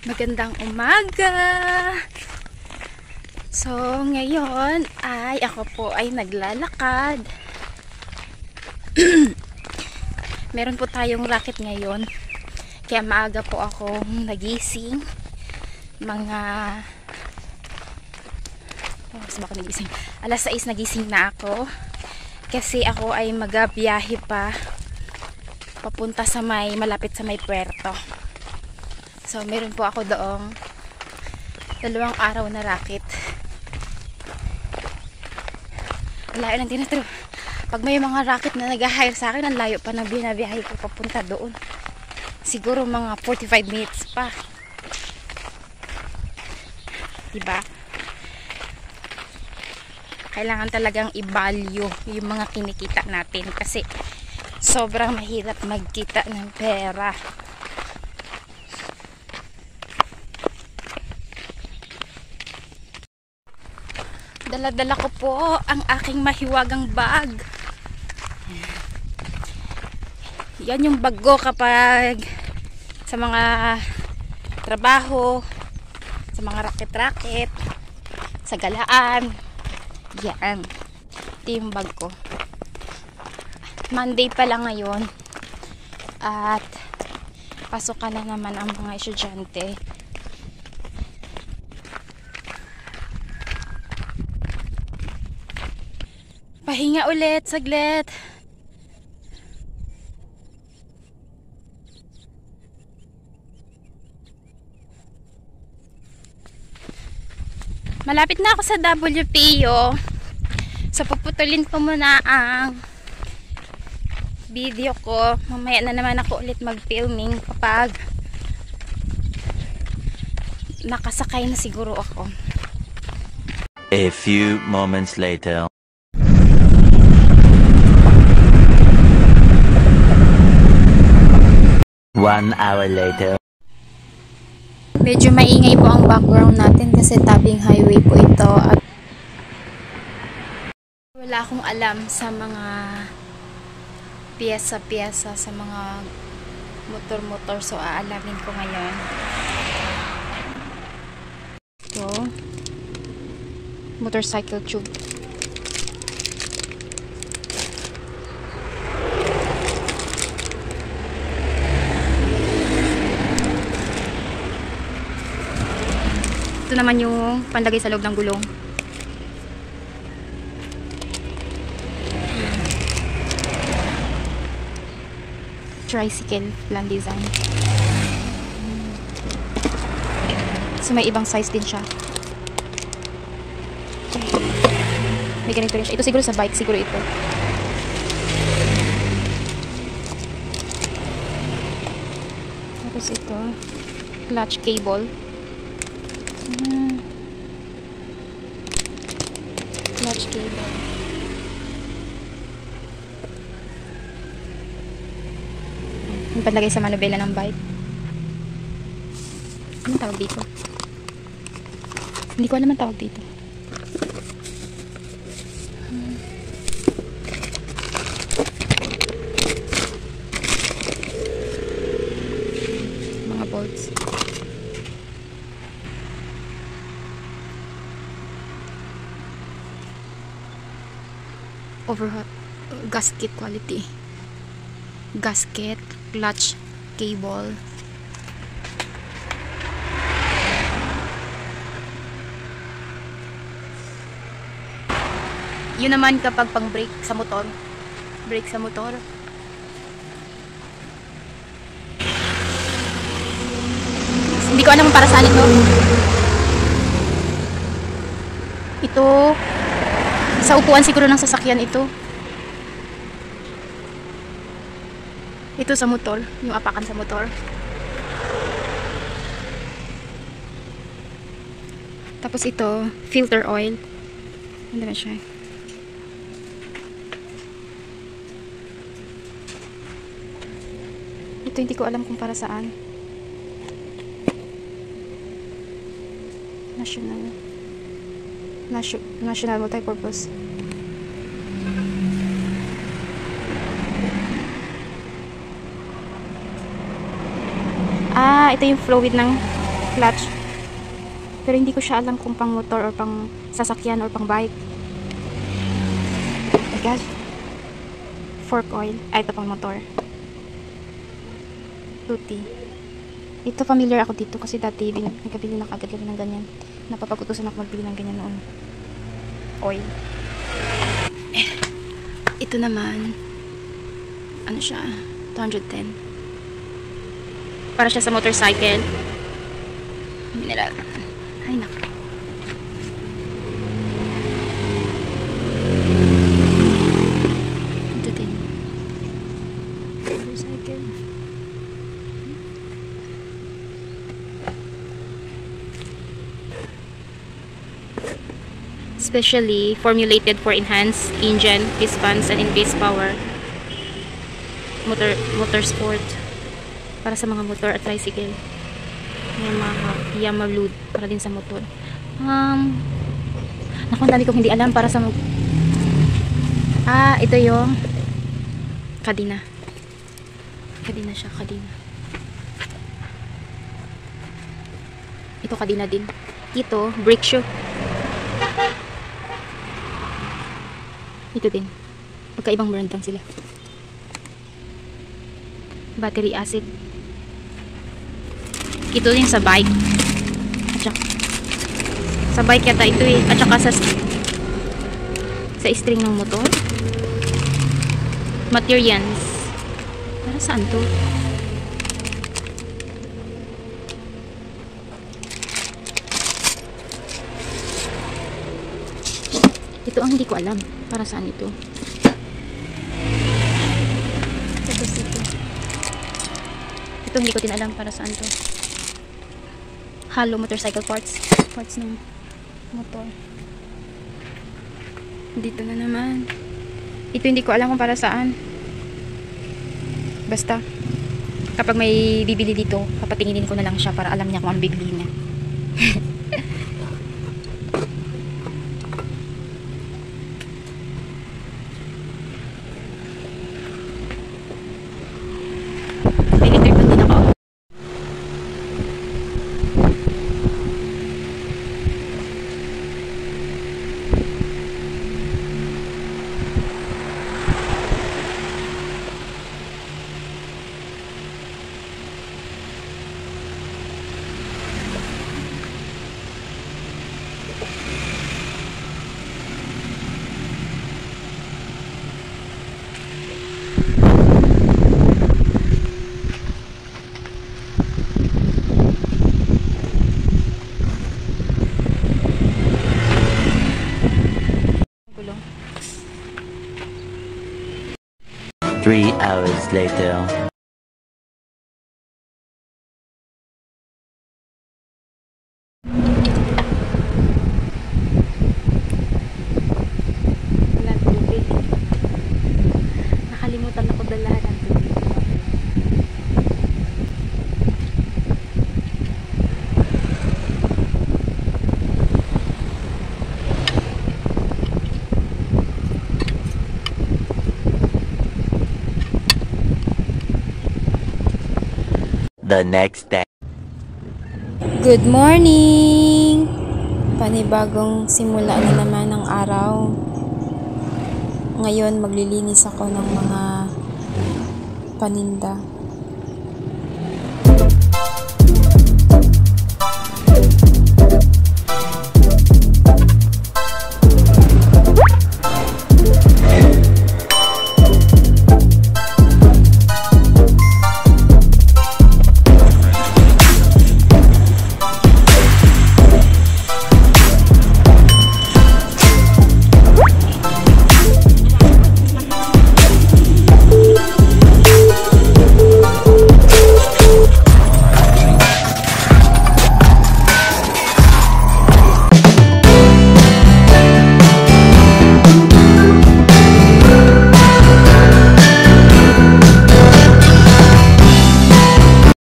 Magandang umaga! So, ngayon ay ako po ay naglalakad. Meron po tayong racket ngayon. Kaya maaga po akong nagising. Mga alas 6 nagising na ako. Kasi ako ay magabiyahe pa papunta sa malapit sa may puerto. So, meron po ako doong 2 araw na racket. Layo ng tinaturo. Pag may mga racket na nag-hire sa akin, ang layo pa na binabiyahe ko papunta doon. Siguro mga 45 minutes pa. Diba? Kailangan talagang i-value yung mga kinikita natin kasi sobrang mahirap magkita ng pera. Dala-dala ko po ang aking mahiwagang bag. Yan yung bag ko kapag sa mga trabaho, sa mga raket-raket, sa galaan. Yan. Ito yung bag ko. Monday pa lang ngayon. At pasok na naman ang mga estudyante. Pahinga ulit, saglit. Malapit na ako sa WPO. So, puputulin ko muna ang video ko. Mamaya na naman ako ulit mag-filming kapag nakasakay na siguro ako. A few moments later. One hour later. Medyo maingay po ang background natin kasi tabing highway po ito at wala akong alam sa mga piyesa-piyesa sa mga motor-motor, so aalamin ko ngayon. Ito, motorcycle tube. Ito naman yung panlagay sa loob ng gulong. Tricycle plan design. So may ibang size din siya. May ganito rin siya. Ito siguro sa bike, siguro ito. Tapos ito, clutch cable. Clutch cable. Yung panlagay sa manubela ng bike. Anong tawag dito? Hindi ko alam ang tawag dito. Mga bolts. Overhaul gasket quality. Gasket, clutch, cable. Yun naman kapag pang brake sa motor. Brake sa motor. Hindi ko alam para saan ito. Ito sa upuan siguro ng sasakyan ito. Ito sa motor, yung apakan sa motor. Tapos ito, filter oil. Ano na siya? Ito hindi ko alam kung para saan. National multi-purpose. Ito yung fluid ng clutch. Pero hindi ko siya alam kung pang motor or pang sasakyan or pang bike. Oh my gosh. Fork oil. Ay, ito pang motor. Tutti. Ito familiar ako dito kasi dati nagkabili na kagad kami ng ganyan. Napapag-utusan ako magbili ng ganyan noon. Oil. Ito naman, ano siya, 210. Para siya sa motorcycle. Mineral. Ay, naku. Ito din. Motorcycle. Specially formulated for enhanced engine, pistons, and increased power. Motorsport. Para sa mga motor at tricycle. Yamaha load para din sa motor. Naku, ang dami kong hindi alam para sa ito yung kadina. Kadina siya, kadina. Ito kadina din. Ito, brake shoe. Ito din. Magkaibang brand lang sila. Battery acid. Ito din sa bike. At saka, sa bike yata ito eh. At saka sa string ng motor. Materials. Para saan to? Ito ang hindi ko alam. Para saan ito? Ito hindi ko din alam para saan to. Hollow motorcycle parts. Parts ng motor. Dito na naman. Ito hindi ko alam kung para saan. Basta kapag may bibili dito, papatinginin ko na lang siya para alam niya kung ano bibili niya. Gulong. 3 hours later. Walang tubig. Nakalimutan ako dalahan ng tubig. The next day. Good morning! Panibagong simula na naman ng araw. Ngayon maglilinis ako ng mga paninda.